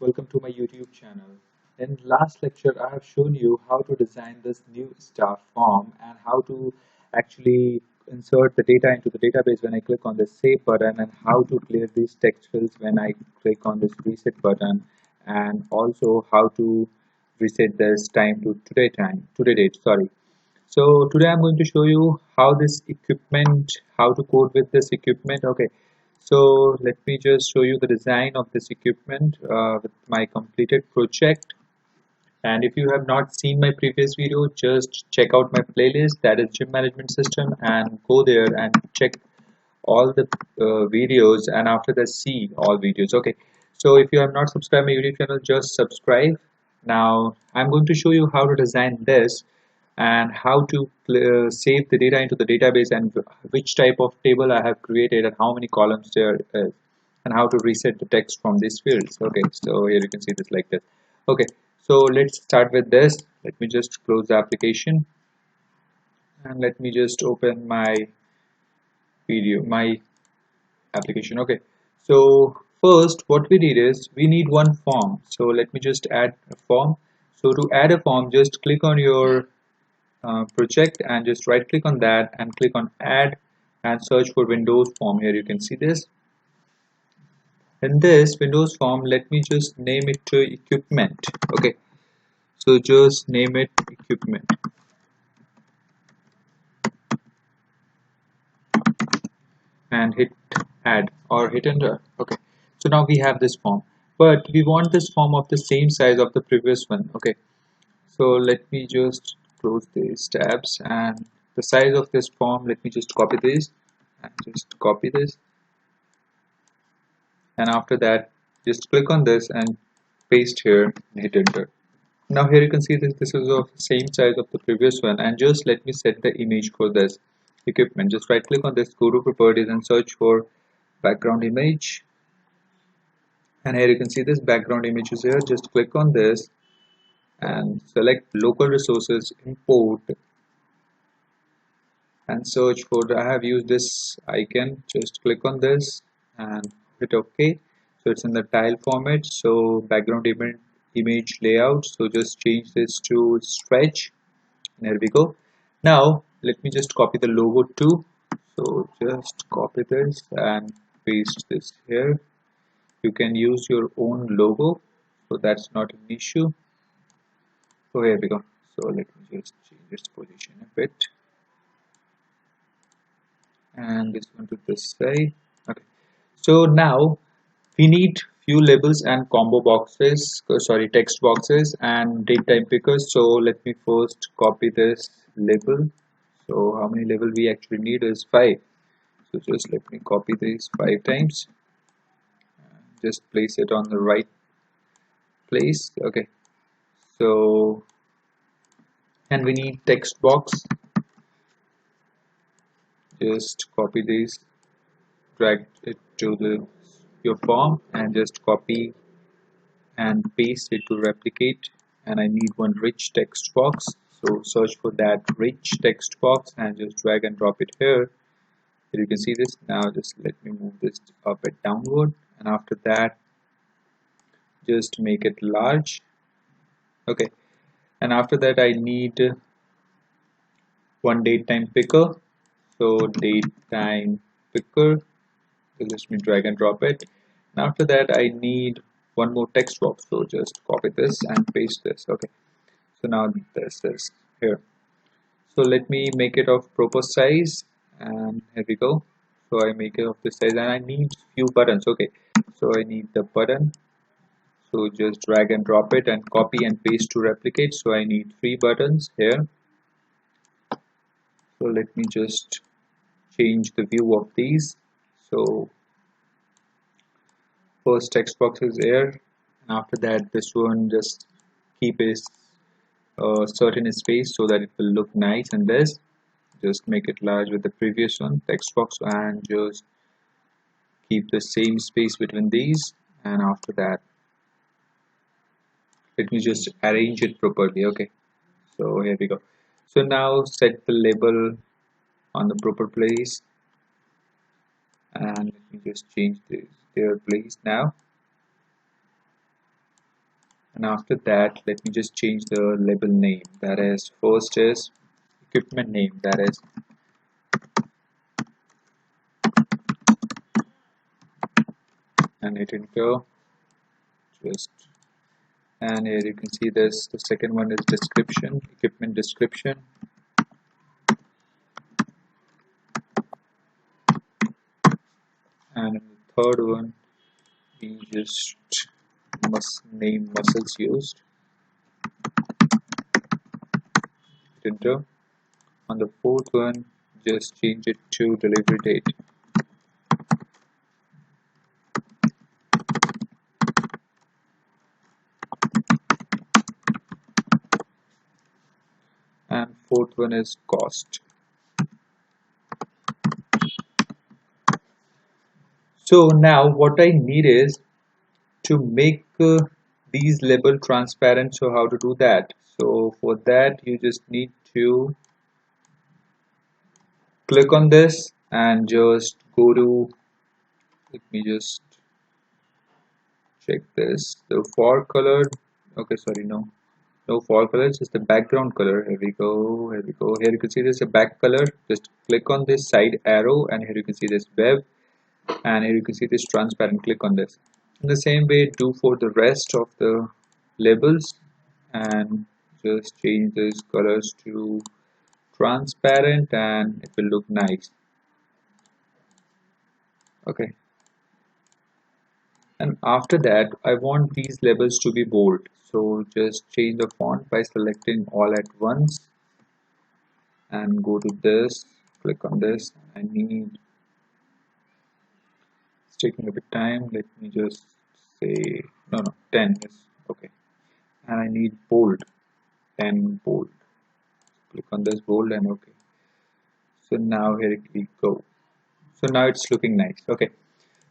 welcome to my YouTube channel. In last lecture, I have shown you how to design this new star form and how to actually insert the data into the database when I click on the save button, and how to clear these text fields when I click on this reset button, and also how to reset this today date, sorry. So today I'm going to show you how this equipment, how to code with this equipment. Okay, so let me just show you the design of this equipment with my completed project. And if you have not seen my previous video, just check out my playlist, that is gym management system, and go there and check all the videos, and after that see all videos. Okay, so if you have not subscribed my YouTube channel, just subscribe. Now I'm going to show you how to design this and how to save the data into the database, and which type of table I have created and how many columns there is, and how to reset the text from these fields. Okay, so here you can see this like this. Okay, so let's start with this. Let me just close the application and let me just open my application. Okay, so first what we need is we need one form. So let me just add a form. So to add a form, just click on your project and just right click on that and click on add and search for Windows form. Here you can see this. In this Windows form, let me just name it to equipment. Okay, so just name it equipment and hit add or hit enter. Okay, so now we have this form, but we want this form of the same size of the previous one. Okay, so let me just close these tabs, and the size of this form, let me just copy this and just copy this, and after that just click on this and paste here and hit enter. Now here you can see this is of the same size of the previous one, and just let me set the image for this equipment. Just right click on this, go to properties and search for background image, and here you can see this background image is here. Just click on this and select local resources, import, and search for I have used this icon. Just click on this and hit OK. So it's in the tile format, so background image layout, so just change this to stretch. There we go. Now let me just copy the logo too. So just copy this and paste this here. You can use your own logo, so that's not an issue. So here we go. So let me just change its position a bit, and this one to this side. Okay, so now we need few labels and combo boxes, sorry, text boxes and date time pickers. So let me first copy this label. So how many label we actually need is 5. So just let me copy these 5 times, just place it on the right place. Okay, so and we need text box. Just copy these, drag it to your form, and just copy and paste it to replicate. And I need one rich text box, so search for that rich text box and just drag and drop it here. You can see this. Now just let me move this up and downward, and after that just make it large. Okay, and after that I need one date time picker. So date time picker, so let me drag and drop it, and after that I need one more text box. So just copy this and paste this. Okay, so now this is here. So let me make it of proper size, and here we go. So I make it of this size, and I need few buttons. Okay, so I need the button. So just drag and drop it and copy and paste to replicate. So I need 3 buttons here. So let me just change the view of these. So first text box is here, and after that this one just keep a certain space so that it will look nice, and this just make it large with the previous one text box, and just keep the same space between these, and after that let me just arrange it properly. Okay, so here we go. So now set the label on the proper place, and let me just change their place now. And after that, let me just change the label name. That is, first is equipment name, that is, and hit enter. Just, and here you can see this. The second one is description, equipment description, and in the third one we just must name muscles used. Hit enter. On the fourth one, just change it to delivery date. And fourth one is cost. So now what I need is to make these label transparent. So how to do that? So for that you just need to click on this and just go to, let me just check this, the for color. Okay, sorry, no for color, it's just the background color. Here we go, here we go. Here you can see there's a back color. Just click on this side arrow and here you can see this web, and here you can see this transparent. Click on this. In the same way do for the rest of the labels, and just change these colors to transparent and it will look nice. Okay, and after that I want these labels to be bold, so just change the font by selecting all at once and go to this, click on this. I need, it's taking a bit time, let me just say no 10 is okay. And I need bold, 10 bold. Click on this bold and okay. So now here we go. So now it's looking nice. Okay,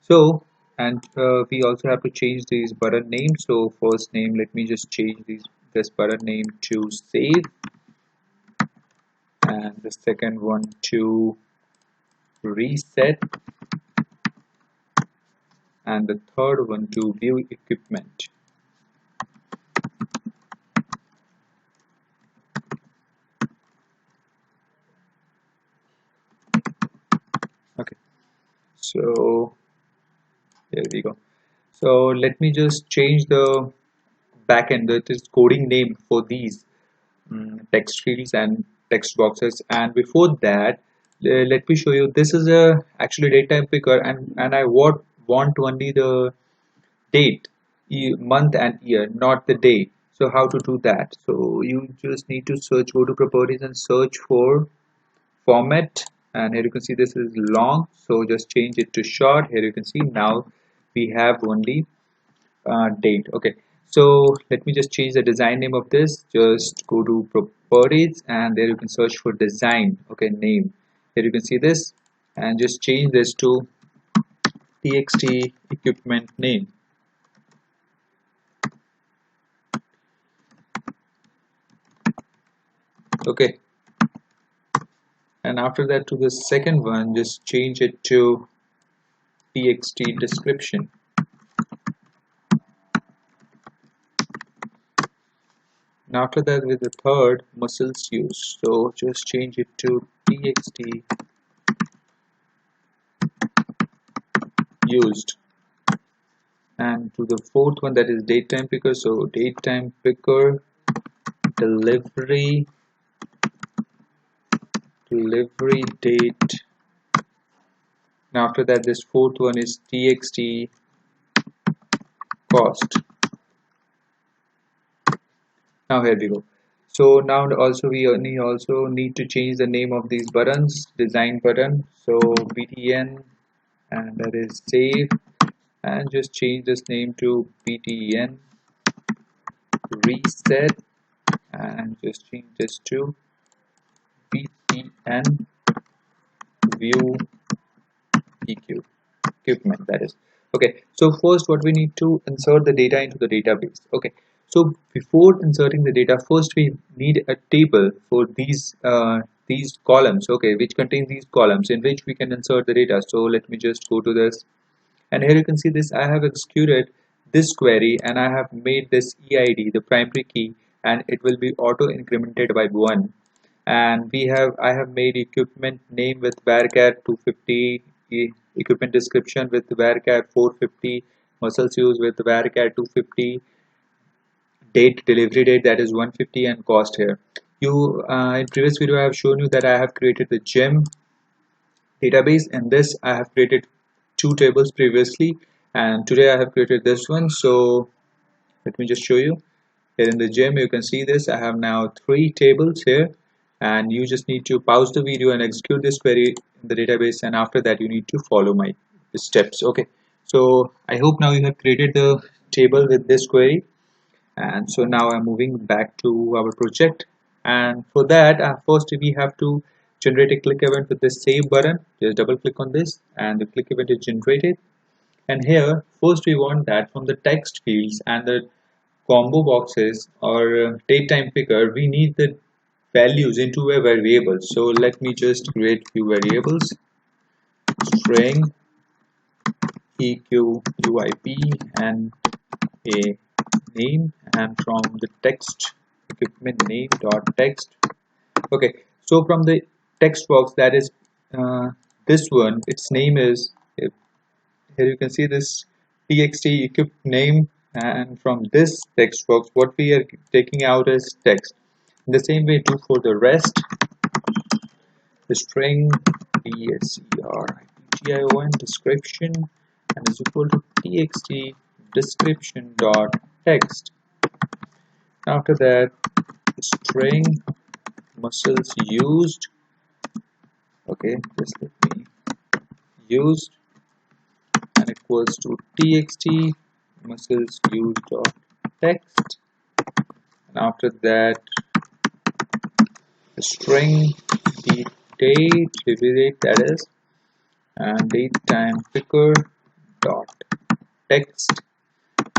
so and we also have to change these button names. So first name, let me just change this button name to save, and the second one to reset, and the third one to view equipment. Okay, so here we go. So let me just change the backend, that is coding name for these text fields and text boxes. And before that, let me show you, this is a actually date time picker, and I want only the date, month and year, not the day. So how to do that? So you just need to search, go to properties and search for format, and here you can see this is long, so just change it to short. Here you can see now we have only date. Okay, so let me just change the design name of this. Just go to properties and there you can search for design. Okay, name. Here you can see this, and just change this to txt equipment name. Okay, and after that to the second one, just change it to txt description. And after that with the third, muscles used, so just change it to txt used. And to the fourth one, that is date time picker, so date time picker delivery date. And after that this fourth one is txt cost. Now here we go. So now also we also need to change the name of these buttons. Design button, so btn, and that is save, and just change this name to btn reset, and just change this to btn view equipment, that is. Okay, so first what we need to insert the data into the database. Okay, so before inserting the data, first we need a table for these columns, okay, which contain these columns in which we can insert the data. So let me just go to this, and here you can see this, I have executed this query and I have made this EID the primary key, and it will be auto incremented by 1. And I have made equipment name with varchar 250, equipment description with varchar 450, muscles used with varchar 250, date delivery date, that is 150, and cost here. You in previous video I have shown you that I have created the gem database, and this I have created 2 tables previously, and today I have created this one. So let me just show you. Here in the gem you can see this. I have now 3 tables here, and you just need to pause the video and execute this query in the database, and after that you need to follow my steps. Okay, so I hope now you have created the table with this query. And so now I'm moving back to our project, and for that first we have to generate a click event with the save button. Just double click on this and the click event is generated. And here first we want that from the text fields and the combo boxes or date time picker, we need the values into a variable. So let me just create few variables: string, eq, uip, and a name, and from the text equipment name dot text. Okay, so from the text box, that is this one, its name is, here you can see this txt equip name, and from this text box what we are taking out is text. In the same way do for the rest. The string description description and is equal to txt description dot text. After that, the string muscles used, okay, just let me used, and equals to txt muscles used dot text. And after that, the string the date delivery date, that is, and date time picker dot text.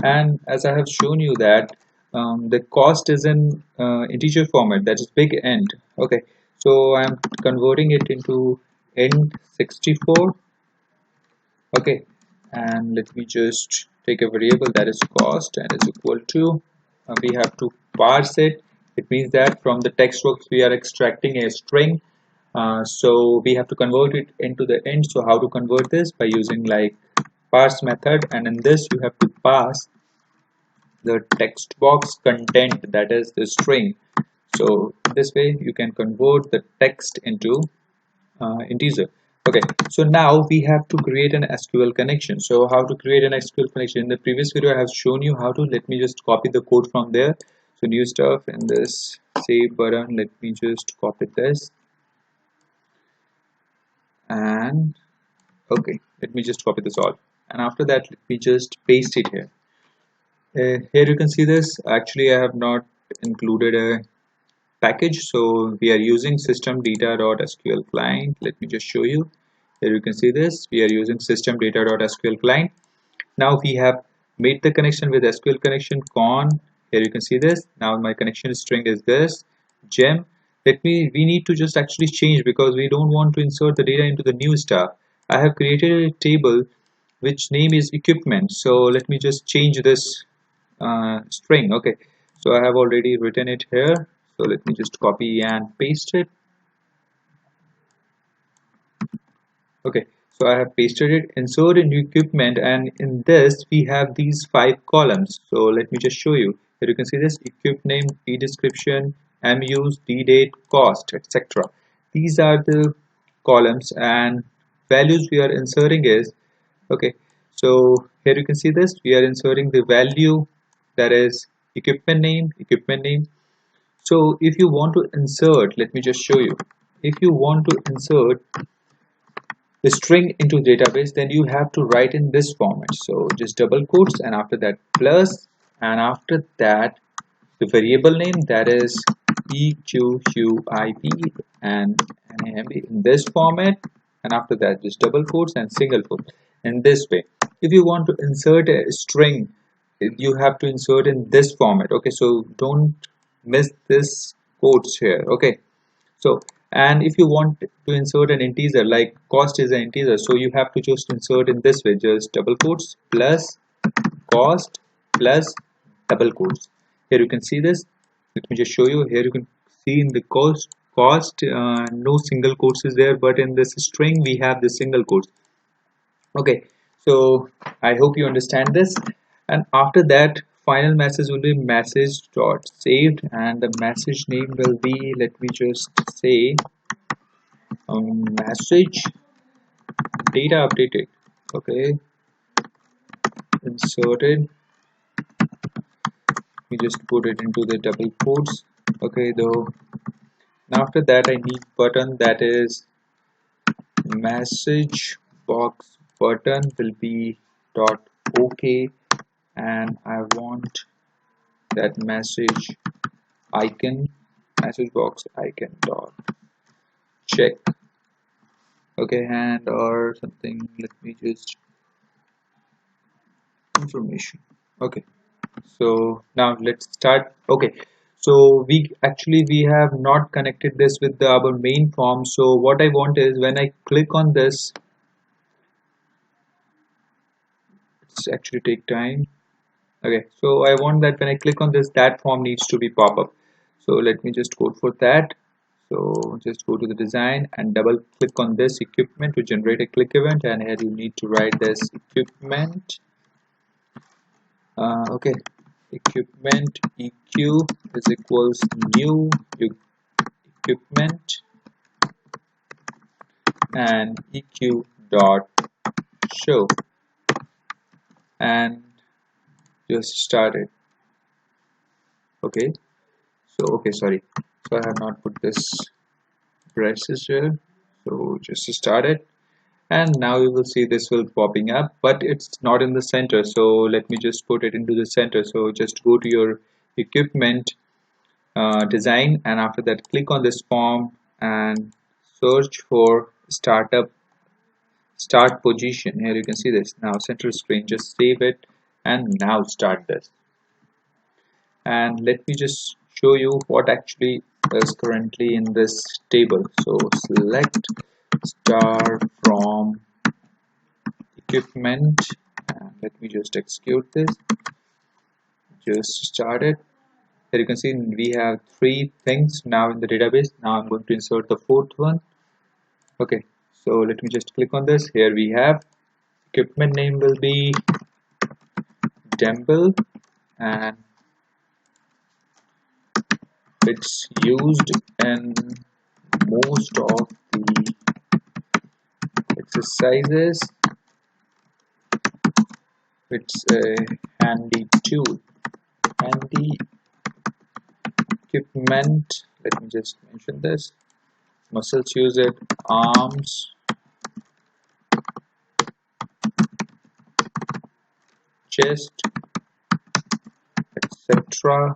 And as I have shown you that the cost is in integer format, that is big int. Okay, so I am converting it into int 64. Okay, and let me just take a variable that is cost and is equal to, we have to parse it. It means that from the text box we are extracting a string, so we have to convert it into the int. So how to convert this? By using like parse method, and in this you have to pass the text box content, that is the string. So this way you can convert the text into integer. Okay, so now we have to create an SQL connection. So how to create an SQL connection? In the previous video I have shown you how to. Let me just copy the code from there. So new stuff, in this save button, let me just copy this, and okay, let me just copy this all, and after that let me just paste it here. Here you can see this. Actually I have not included a package, so we are using system data.sql client. Let me just show you. Here you can see this, we are using system data.sql client. Now we have made the connection with SQL connection con. Here you can see this. Now my connection string is this gem. We need to just actually change, because we don't want to insert the data into the new stuff. I have created a table which name is equipment, so let me just change this string. Okay, so I have already written it here, so let me just copy and paste it. Okay, so I have pasted it, insert in equipment, and in this we have these 5 columns. So let me just show you. Here you can see this equip name, e description, use, d date, cost, etc. These are the columns, and values we are inserting is, okay, so here you can see this, we are inserting the value, that is equipment name, equipment name. So if you want to insert, let me just show you, if you want to insert the string into database, then you have to write in this format. So just double quotes, and after that plus, and after that the variable name, that is equip and name in this format, and after that just double quotes and single quote. In this way, if you want to insert a string, you have to insert in this format. Okay, so don't miss this quotes here. Okay, so, and if you want to insert an integer, like cost is an integer, so you have to just insert in this way, just double quotes plus cost plus double quotes. Here you can see this. Let me just show you. Here you can see in the cost no single quotes is there, but in this string we have the single quotes. Okay, so I hope you understand this. And after that, final message will be message dot saved, and the message name will be, let me just say, message data updated. Okay, inserted. We just put it into the double quotes. Okay, though. And after that, I need button, that is message box button will be dot OK, and I want that message box icon dot check. Okay, and or something, let me just information. Okay, so now let's start. Okay, so we have not connected this with our main form. So what I want is, when I click on this, it's actually take time. Okay, so I want that when I click on this, that form needs to be pop up. So let me just code for that. So just go to the design and double click on this equipment to generate a click event, and here you need to write this equipment. Okay, equipment eq is equals new equipment and eq dot show, and just start it. Okay, so okay, sorry, so I have not put this braces here, so just start it. And now you will see this will popping up, but it's not in the center, so let me just put it into the center. So just go to your equipment design, and after that click on this form and search for start position. Here you can see this. Now center screen, just save it and now start this. And let me just show you what actually is currently in this table. So select star from equipment, and let me just execute this. Just start it. Here you can see we have 3 things now in the database. Now I'm going to insert the 4th one. Okay, so let me just click on this. Here we have equipment name will be dumbbell, and it's used in most of the exercises. It's a handy tool, handy equipment. Let me just mention this. Muscles use it, arms, chest, etc.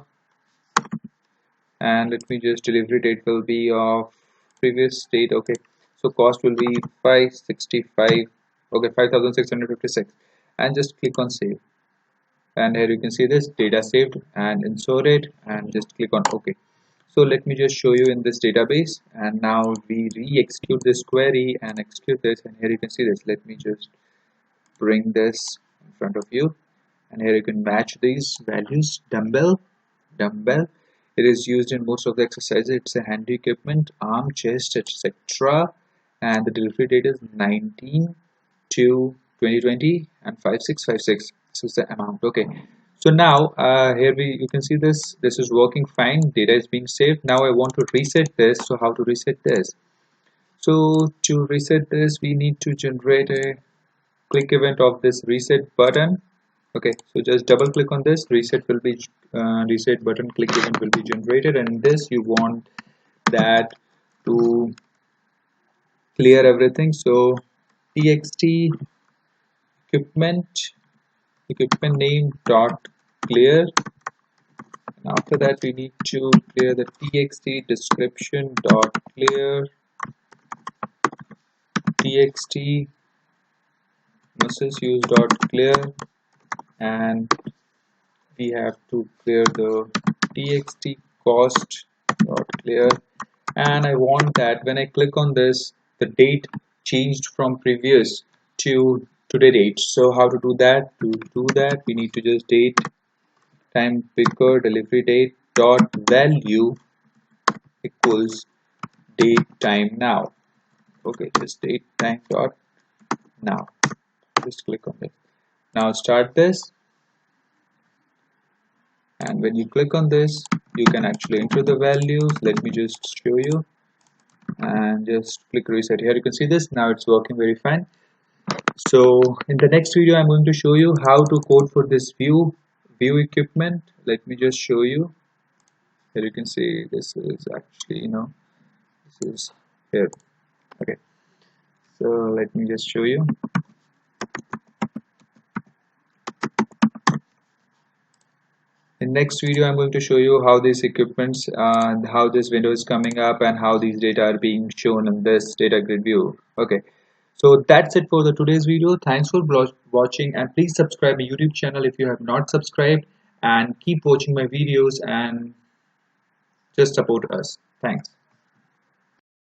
And let me just, delivery date will be of previous date. Okay, so cost will be 565. Okay, 5656, and just click on save. And here you can see this data saved and insert it, and just click on OK. So let me just show you in this database, and now we re-execute this query and execute this, and here you can see this. Let me just bring this in front of you, and here you can match these values. Dumbbell, it is used in most of the exercises. It's a handy equipment, arm, chest, etc. And the delivery date is 19 to 2020 and 5656. This is the amount. Okay, so now here you can see this is working fine. Data is being saved. Now I want to reset this. So how to reset this? So to reset this, we need to generate a click event of this reset button. Okay, so just double click on this. Reset button click event will be generated, and this you want that to clear everything. So txt equipment name dot clear, and after that we need to clear the txt description dot clear, txt muscles use dot clear, and we have to clear the txt cost dot clear. And I want that when I click on this, the date changed from previous to today date. So how to do that? To do that, we need to just date time picker delivery date dot value equals date time now. Okay, just date time dot now. Just click on this. Now start this, and when you click on this, you can actually enter the values. Let me just show you, and just click reset. Here you can see this. Now it's working very fine. So in the next video, I'm going to show you how to code for this view equipment. Let me just show you. Here you can see this is actually, this is here. Okay, so let me just show you. In next video, I'm going to show you how these equipments, how this window is coming up, and how these data are being shown in this data grid view. Okay, so that's it for the today's video. Thanks for watching, and please subscribe my YouTube channel if you have not subscribed, and keep watching my videos and just support us. Thanks.